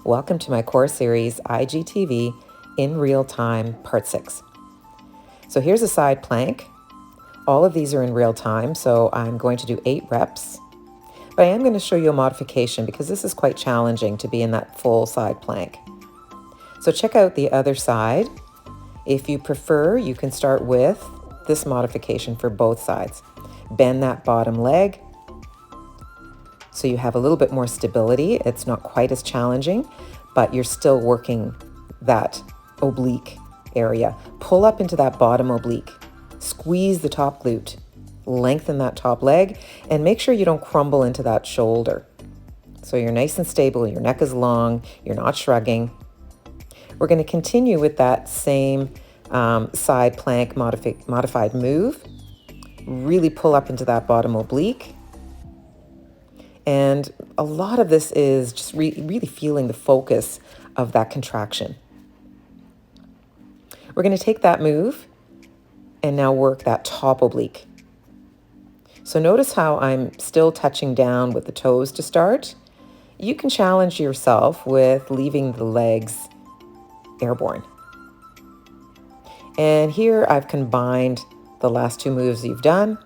Welcome to my core series, IGTV in real time, part 6. So here's a side plank. All of these are in real time, so I'm going to do 8 reps. But I am going to show you a modification because this is quite challenging to be in that full side plank. So check out the other side. If you prefer, you can start with this modification for both sides. Bend that bottom leg so you have a little bit more stability. It's not quite as challenging, but you're still working that oblique area. Pull up into that bottom oblique. Squeeze the top glute. Lengthen that top leg and make sure you don't crumble into that shoulder. So you're nice and stable, your neck is long, you're not shrugging. We're going to continue with that same side plank modified move. Really pull up into that bottom oblique. And a lot of this is just really feeling the focus of that contraction. We're going to take that move and now work that top oblique. So notice how I'm still touching down with the toes to start. You can challenge yourself with leaving the legs airborne. And here I've combined the last 2 moves you've done,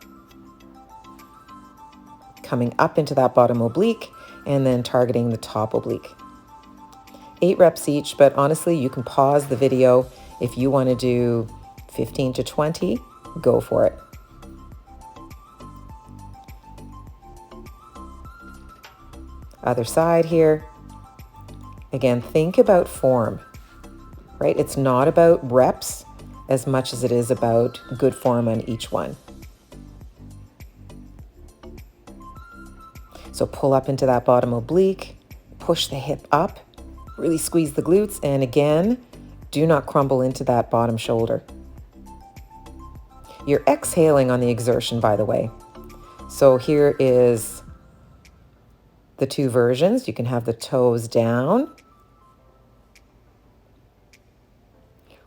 coming up into that bottom oblique and then targeting the top oblique. 8 reps each, but honestly, you can pause the video if you want to do 15 to 20, go for it. Other side here. Again, think about form, right? It's not about reps as much as it is about good form on each one. So pull up into that bottom oblique, push the hip up, really squeeze the glutes, and again, do not crumble into that bottom shoulder. You're exhaling on the exertion, by the way. So here is the 2 versions. You can have the toes down,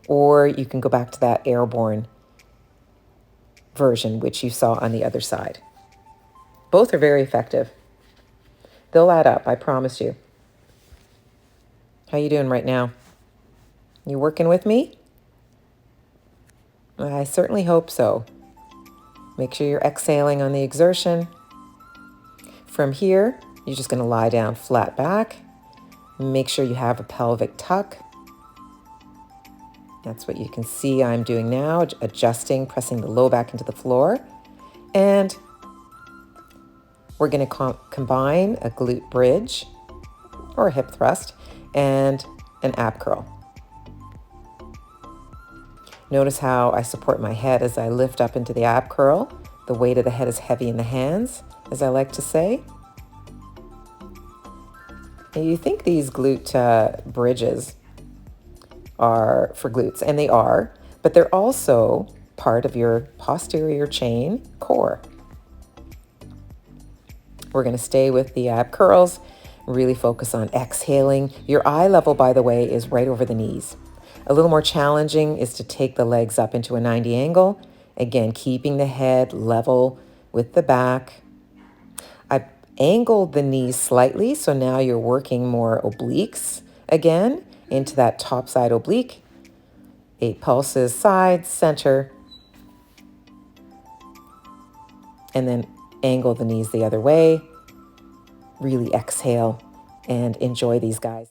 or you can go back to that airborne version, which you saw on the other side. Both are very effective. They'll add up, I promise you. How you doing right now? You working with me? I certainly hope so. Make sure you're exhaling on the exertion. From here, you're just going to lie down flat back. Make sure you have a pelvic tuck. That's what you can see I'm doing now, adjusting, pressing the low back into the floor. And we're going to combine a glute bridge or a hip thrust and an ab curl. Notice how I support my head as I lift up into the ab curl. The weight of the head is heavy in the hands, as I like to say. And you think these glute bridges are for glutes, and they are, but they're also part of your posterior chain core. We're going to stay with the ab curls, really focus on exhaling. Your eye level, by the way, is right over the knees. A little more challenging is to take the legs up into a 90 angle. Again, keeping the head level with the back. I angled the knees slightly, so now you're working more obliques again into that top side oblique. 8 pulses, side, center, and then angle the knees the other way. Really exhale and enjoy these guys.